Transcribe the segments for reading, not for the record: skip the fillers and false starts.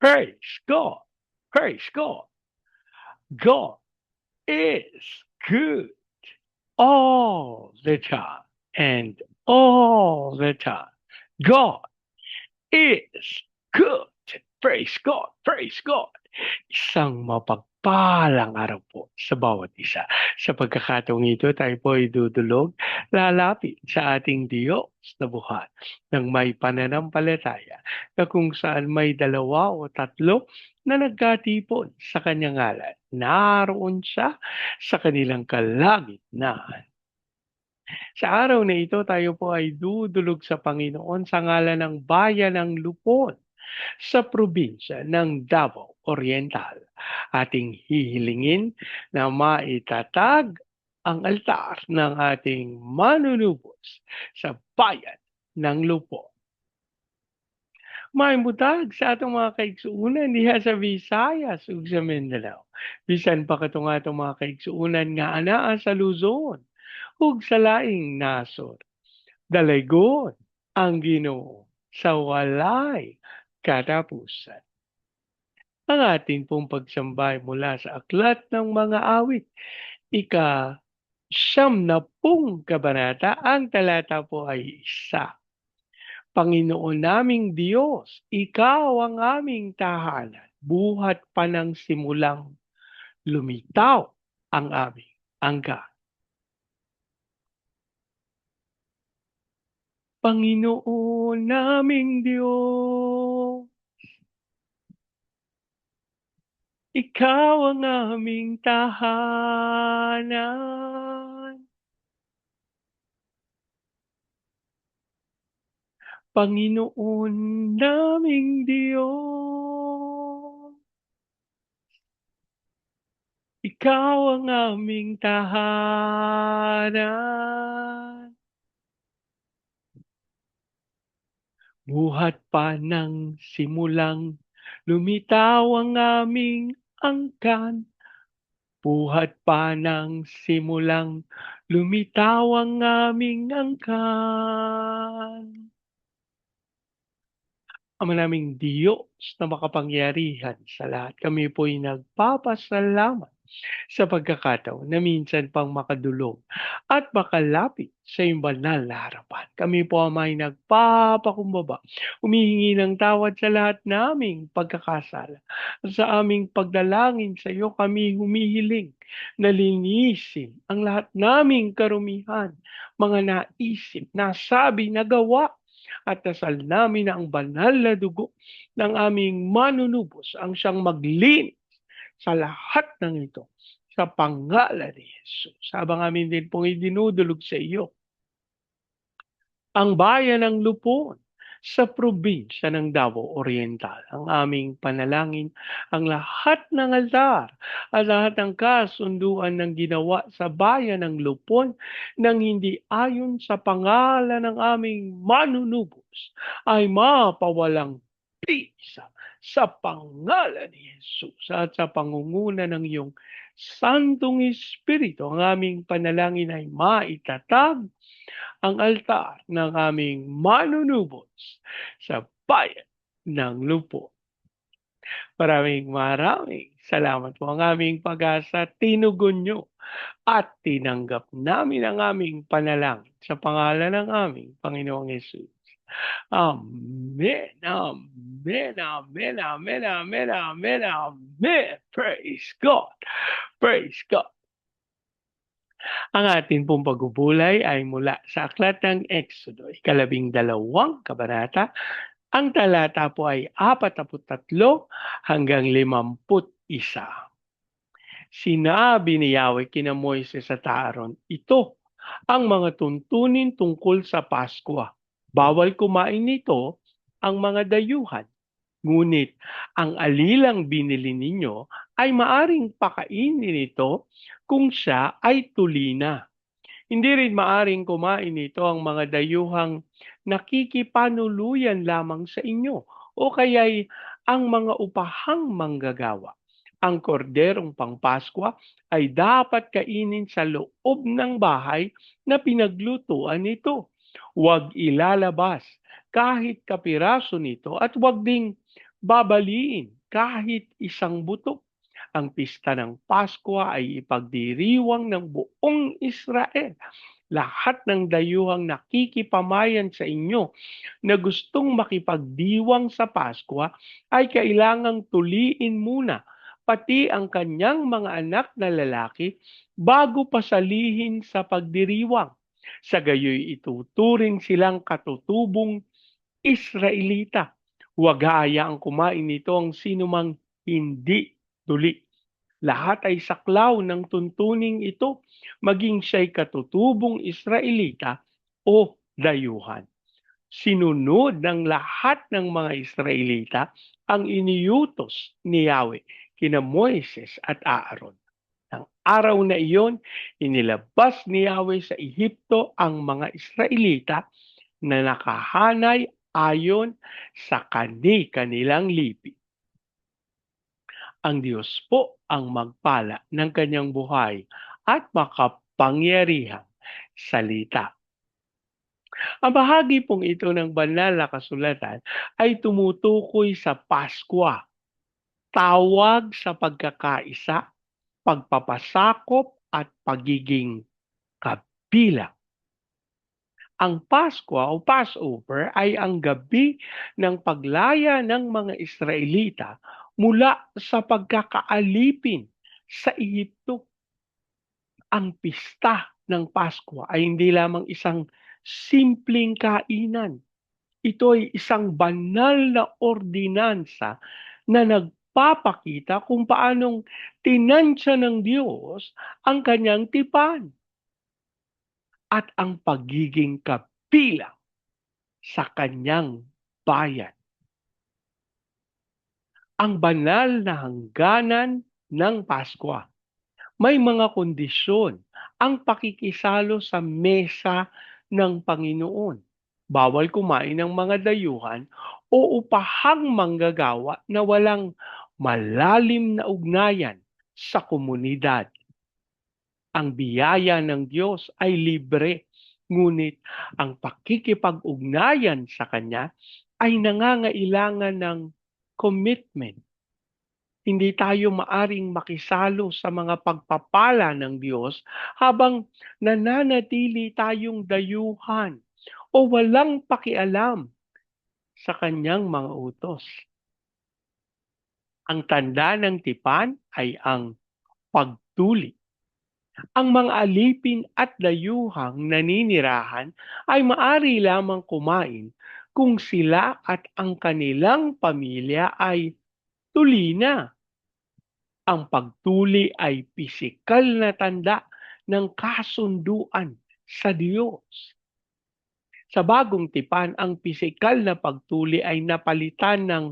Praise God. Praise God. God is good all the time and all the time. God is good. Praise God. Praise God. Isang mapagpalang araw po sa bawat isa. Sa pagkakataong ito, tayo po ay dudulog, lalapit sa ating Diyos na buhay ng may pananampalataya na kung saan may dalawa o tatlo na nagkatipon sa kanyang ngalan. Naroon siya sa kanilang kalagitnaan. Sa araw na ito, tayo po ay dudulog sa Panginoon sa ngalan ng bayan ng Lupon sa probinsya ng Davao Oriental. Ating hihilingin na maitatag ang altar ng ating manunubos sa bayan ng Lupon. Maimutag sa atong mga kaigsuunan diha sa Visayas ug sa Mindanao. Bisan pa katong atong mga kaigsuunan nga anaa sa Luzon ug sa laing nasod. Dalaygon ang Ginoo sa walay katapusan. Ang ating pong pagsambay mula sa aklat ng mga awit, ika-siyam-na-pung kabanata, ang talata po ay 1. Panginoon naming Diyos, Ikaw ang aming tahanan, buhat pa ng simulang lumitaw ang aming angkan. Panginoon naming Diyos, Ikaw ang aming tahanan. Panginoon naming Diyos, Ikaw ang aming tahanan. Buhat pa ng simulang lumitaw ang aming angkan. Buhat pa ng simulang lumitaw ang aming angkan. Ama naming Diyos na makapangyarihan sa lahat, kami po'y nagpapasalamat sa pagkakataon na minsan pang makadulog at makalapit sa iyong banal na harapan. Kami po ay nagpapakumbaba, humihingi ng tawad sa lahat naming pagkakasala. Sa aming pagdalangin sa iyo kami humihiling na linisin ang lahat naming karumihan, mga naisip, nasabi, nagawa, at dasal namin na ang banal na dugo ng aming manunubos ang siyang maglinis sa lahat ng ito sa pangalan ni Jesus. Habang amin din pong idinudulog sa iyo ang bayan ng Lupon sa probinsya ng Davao Oriental. Ang aming panalangin, ang lahat ng altar at lahat ng kasunduan ng ginawa sa bayan ng Lupon nang hindi ayon sa pangalan ng aming manunubos ay mapawalang pisa sa pangalan ni Jesus at sa pangunguna ng iyong Santong Espiritu. Ang aming panalangin ay maitatag ang altar ng aming manunubos sa bayan ng Lupon. Maraming salamat po. Ang aming pag-asa, tinugon nyo at tinanggap namin ang aming panalangin sa pangalan ng aming Panginoong Yesus. Amen, amen, amen, amen, amen, amen, amen. Praise God, praise God. Ang ating pong pagbubulay ay mula sa aklat ng Exodo, 12 kabanata. Ang talata po ay 43 hanggang 51. Sinabi ni Yahweh kina Moises at Aaron, ito ang mga tuntunin tungkol sa Paskwa. Bawal kumain nito ang mga dayuhan. Ngunit ang alilang binili ninyo ay maaring pakainin ito kung siya ay tulina. Hindi rin maaring kumain ito ang mga dayuhang nakikipanuluyan lamang sa inyo o kaya'y ang mga upahang manggagawa. Ang korderong pangpaskwa ay dapat kainin sa loob ng bahay na pinaglutuan nito. Huwag ilalabas kahit kapiraso nito at huwag ding babaliin kahit isang buto. Ang pista ng Pasko ay ipagdiriwang ng buong Israel. Lahat ng dayuhang nakikipamayan sa inyo na gustong makipagdiwang sa Pasko ay kailangang tuliin muna pati ang kanyang mga anak na lalaki bago pasalihin sa pagdiriwang. Sa gayoy ituturing silang katutubong Israelita. Huwag hayaang kumain nito ang sinumang hindi tuli. Lahat ay saklaw ng tuntuning ito, maging siya'y katutubong Israelita o dayuhan. Sinunod ng lahat ng mga Israelita ang iniutos ni Yahweh kina Moises at Aaron. Ang araw na iyon, inilabas ni Yahweh sa Ehipto ang mga Israelita na nakahanay ayon sa kanilang lipi. Ang Diyos po ang magpala ng kanyang buhay at makapangyarihang salita. Ang bahagi pong ito ng banal na kasulatan ay tumutukoy sa Pasko, tawag sa pagkakaisa, pagpapasakop at pagiging kabilang. Ang Pasko o Passover ay ang gabi ng paglaya ng mga Israelita mula sa pagkakaalipin sa Ehipto. Ang pista ng Pasko ay hindi lamang isang simpleng kainan. Ito ay isang banal na ordinansa na nagpapakita kung paanong tinansya ng Diyos ang kanyang tipan at ang pagiging kabilang sa kanyang bayan. Ang banal na hangganan ng Pasko. May mga kondisyon ang pakikisalo sa mesa ng Panginoon. Bawal kumain ng mga dayuhan o upahang manggagawa na walang malalim na ugnayan sa komunidad. Ang biyaya ng Diyos ay libre, ngunit ang pakikipag-ugnayan sa Kanya ay nangangailangan ng commitment. Hindi tayo maaring makisalo sa mga pagpapala ng Diyos habang nananatili tayong dayuhan o walang pakialam sa kanyang mga utos. Ang tanda ng tipan ay ang pagtuli. Ang mga alipin at dayuhang naninirahan ay maari lamang kumain kung sila at ang kanilang pamilya ay tuli na. Ang pagtuli ay pisikal na tanda ng kasunduan sa Diyos. Sa bagong tipan, ang pisikal na pagtuli ay napalitan ng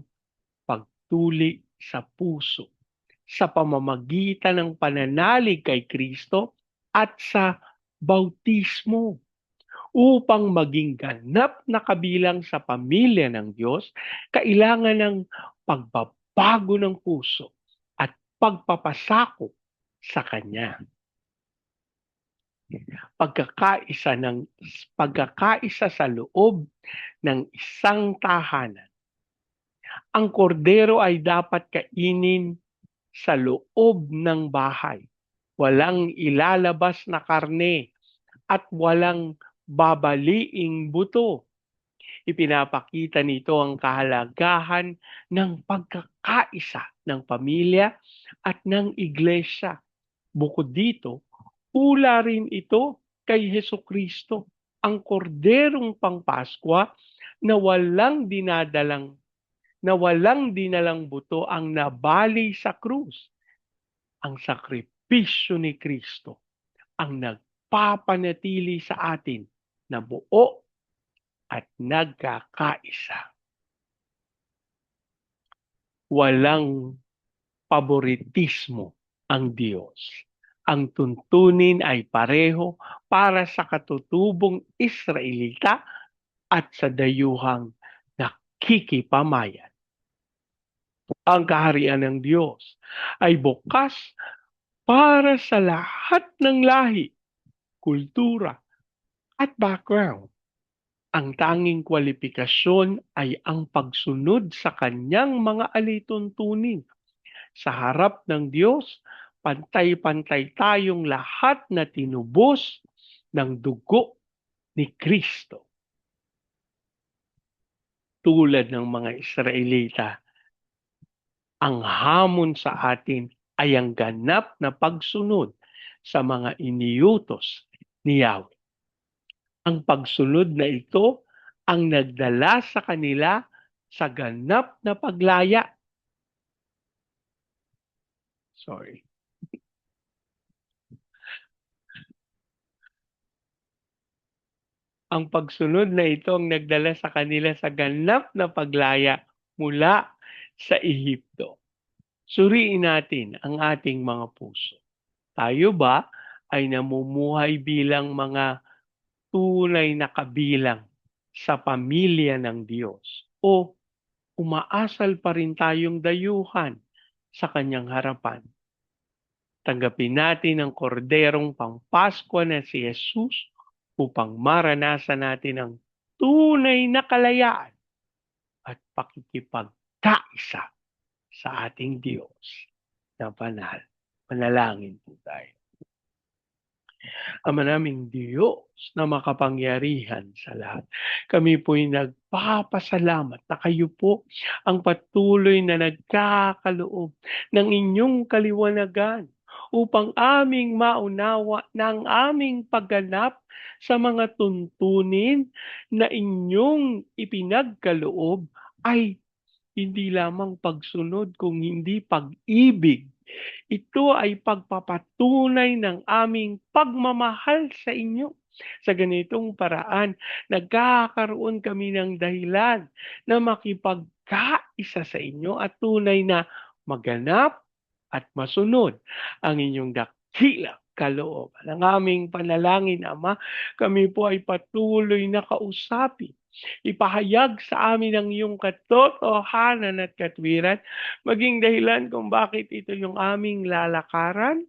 pagtuli sa puso sa pamamagitan ng pananalig kay Kristo at sa bautismo upang maging ganap na kabilang sa pamilya ng Diyos, kailangan ng pagbabago ng puso at pagpapasakop sa Kanya. Pagkakaisa sa loob ng isang tahanan. Ang kordero ay dapat kainin sa loob ng bahay. Walang ilalabas na karne at walang babaliing buto. Ipinapakita nito ang kahalagahan ng pagkakaisa ng pamilya at ng iglesia. Bukod dito, pula rin ito kay Hesukristo, ang korderong pangpaskwa na walang dinalang buto ang nabali sa krus. Ang sakripisyo ni Kristo ang nagpapanatili sa atin na buo at nagkakaisa. Walang paboritismo ang Diyos. Ang tuntunin ay pareho para sa katutubong Israelita at sa dayuhang nakikipamayan. Ang kaharian ng Diyos ay bukas para sa lahat ng lahi, kultura, at background. Ang tanging kwalifikasyon ay ang pagsunod sa kanyang mga alituntunin. Sa harap ng Diyos, pantay-pantay tayong lahat na tinubos ng dugo ni Kristo. Tulad ng mga Israelita, ang hamon sa atin ay ang ganap na pagsunod sa mga iniutos ni Yahweh. Ang pagsunod na ito ang nagdala sa kanila sa ganap na paglaya. Sorry. Ang pagsunod na ito ang nagdala sa kanila sa ganap na paglaya mula sa Ehipto. Suriin natin ang ating mga puso. Tayo ba ay namumuhay bilang mga tunay na kabilang sa pamilya ng Diyos? O umaasal pa rin tayong dayuhan sa kanyang harapan? Tanggapin natin ang korderong pangpaskwa na si Jesus upang maranasan natin ang tunay na kalayaan at pakikipagkaisa sa ating Diyos na banal. Manalangin po tayo. Ama naming Diyos na makapangyarihan sa lahat. Kami po'y nagpapasalamat na kayo po ang patuloy na nagkakaloob ng inyong kaliwanagan upang aming maunawa ng aming pagganap sa mga tuntunin na inyong ipinagkaloob ay hindi lamang pagsunod kung hindi pag-ibig. Ito ay pagpapatunay ng aming pagmamahal sa inyo. Sa ganitong paraan, nagkakaroon kami ng dahilan na makipagkaisa sa inyo at tunay na maganap at masunod ang inyong dakilang kalooban. Ang aming panalangin, Ama, kami po ay patuloy na kausapin. Ipahayag sa amin ang iyong katotohanan at katwiran, maging dahilan kung bakit ito yung aming lalakaran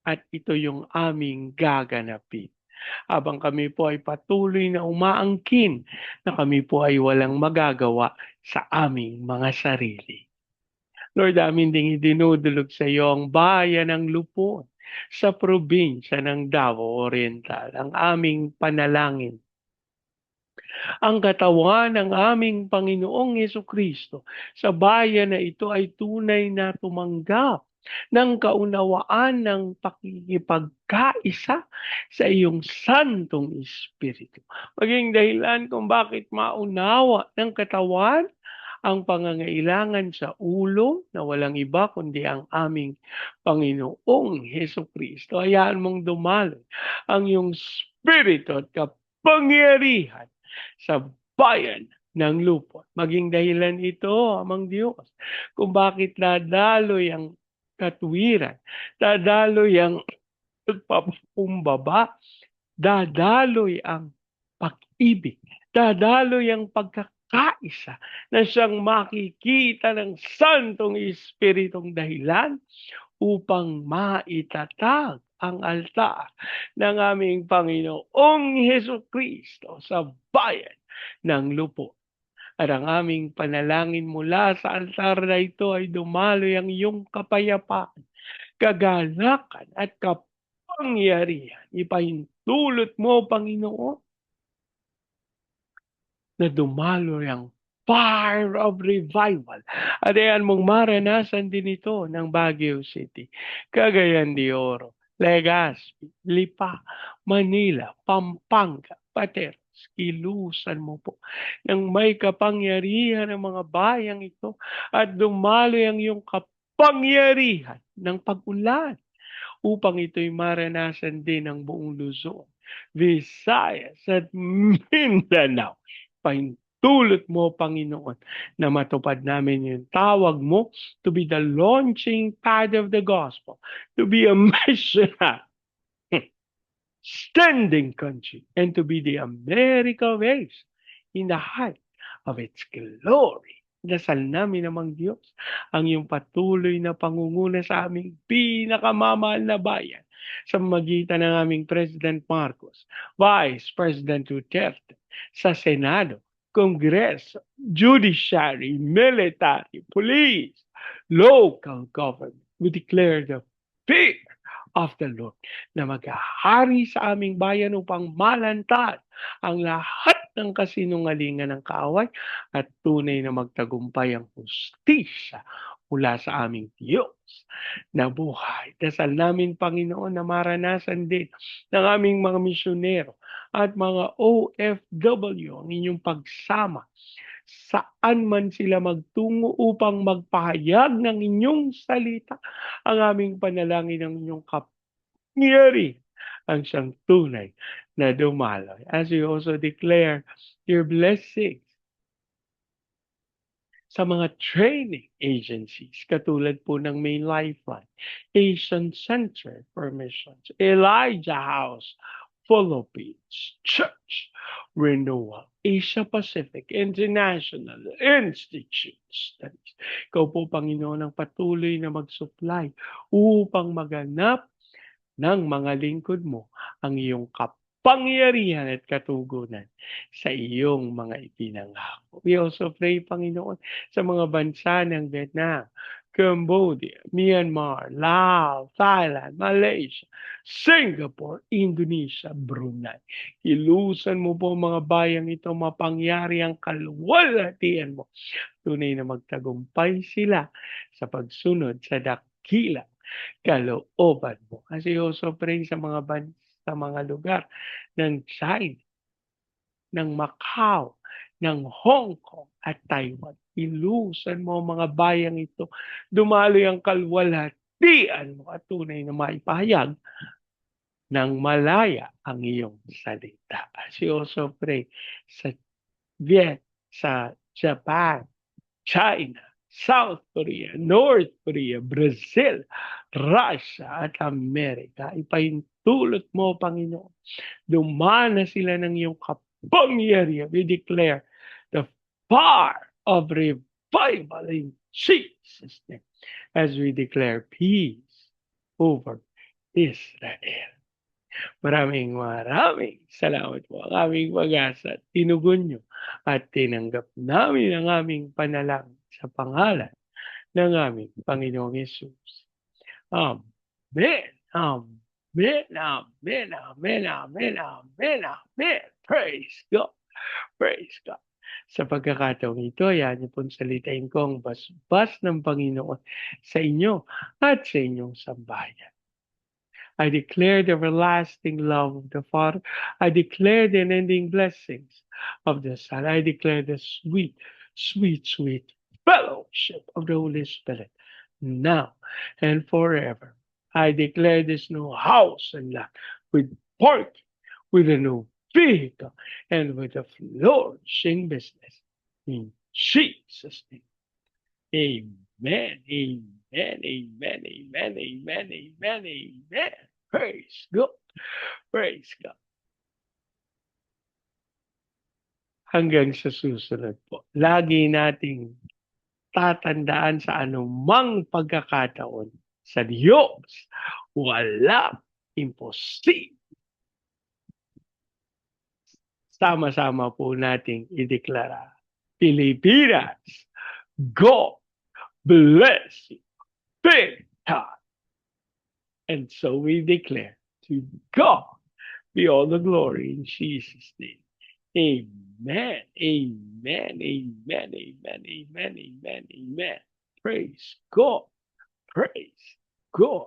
at ito yung aming gaganapin. Habang kami po ay patuloy na umaangkin na kami po ay walang magagawa sa aming mga sarili. Lord, amin ding idinudulog sa iyo ang bayan ng Lupon sa probinsya ng Davao Oriental. Ang aming panalangin, ang katawan ng aming Panginoong Kristo sa bayan na ito ay tunay na tumanggap ng kaunawaan ng pakikipagkaisa sa iyong Santong Espiritu. Maging dahilan kung bakit maunawa ng katawan ang pangangailangan sa ulo na walang iba kundi ang aming Panginoong Heso Kristo. Hayaan mong dumaloy ang iyong Espiritu at kapangyarihan sa bayan ng Lupon. Maging dahilan ito, Amang Diyos, kung bakit dadaloy ang katwiran, dadaloy ang pagpapakumbaba, dadaloy ang pag-ibig, dadaloy ang pagkakaisa na siyang makikita ng Santong Espiritong dahilan upang maitatag ang altar ng aming Panginoong Heso Kristo sa bayan ng Lupon. At ang aming panalangin mula sa altar na ito ay dumaloy ang iyong kapayapaan, kagalakan at kapangyarihan. Ipahintulot mo, Panginoon, na dumaloy ang fire of revival. At ayan mong maranasan din ito ng Baguio City, Cagayan de Oro, Legazpi, Lipa, Manila, Pampanga, Pateros. Kilusan mo po ng may kapangyarihan ng mga bayang ito at dumaloy ang iyong kapangyarihan ng pag-ulan upang ito'y maranasan din ng buong Luzon, Visayas at Mindanao. Pahintulot mo, Panginoon, na matupad namin yung tawag mo to be the launching pad of the gospel, to be a missionary, standing country, and to be the America race in the height of its glory. Dasal namin namang Diyos ang iyong patuloy na pangunguna sa aming pinakamamahal na bayan sa magitan ng aming President Marcos, Vice President Duterte, sa Senado, Kongreso, Judiciary, Military, Police, Local Government. We declare the fear of the Lord na maghahari sa aming bayan upang malantad ang lahat ng kasinungalingan ng kaaway at tunay na magtagumpay ang hustisya mula sa aming Diyos na buhay. Dasal namin, Panginoon, na maranasan din ng aming mga misyonero at mga OFW ang inyong pagsama saan man sila magtungo upang magpahayag ng inyong salita. Ang aming panalangin ng inyong kapangyarihan ang siyang tunay na dumaloy. As we also declare your blessings sa mga training agencies katulad po ng May Lifeline, Asian Center for Missions, Elijah House, Philippines Church, Renewal, Asia Pacific International Institute Studies. Ikaw po, Panginoon, ang patuloy na mag-supply upang maganap ng mga lingkod mo ang iyong kapangyarihan at katugunan sa iyong mga ipinangako. We also pray, Panginoon, sa mga bansa ng Vietnam, Cambodia, Myanmar, Laos, Thailand, Malaysia, Singapore, Indonesia, Brunei. Ilusan mo po mga bayang ito, mapangyari ang kalwalhatian mo. Tunay na magtagumpay sila sa pagsunod sa dakila kalooban mo. Kasi also pray sa mga sa mga lugar ng China, ng Macau, ng Hong Kong at Taiwan. Ilusan mo ang mga bayang ito. Dumaloy ang kalwalhatian mo at tunay na maipahayag ng malaya ang iyong salita. As you also pray sa sa Japan, China, South Korea, North Korea, Brazil, Russia at Amerika. Ipahintulot mo, Panginoon. Dumana sila ng iyong kapangyarihan. We declare the fire of revival in Jesus' name as we declare peace over Israel. Maraming salamat po. Ang aming pag-asa, tinugon nyo at tinanggap namin ang aming panalangin sa pangalan ng aming Panginoong Yesus. Amen. Amen. Amen. Amen. Amen. Amen. Amen. Praise God. Praise God. Sa pagkakataong ito, yan niyo pong salitain ko ang basbas ng Panginoon sa inyo at sa inyong sambayan. I declare the everlasting love of the Father. I declare the unending blessings of the Son. I declare the sweet, sweet, sweet fellowship of the Holy Spirit now and forever. I declare this new house and lot with parking, with a new vehicle, and with a flourishing business. In Jesus' name. Amen. Amen. Amen. Amen. Amen. Amen. Amen. Praise God. Praise God. Hanggang sa susunod po. Lagi nating tatandaan sa anumang pagkakataon sa Diyos. Walang imposible. Sama-sama po nating ideklara. Pilipinas, God bless you big time. And so we declare to God be all the glory in Jesus' name. Amen. Amen. Amen. Amen. Amen. Amen. Amen. Praise God. Praise God.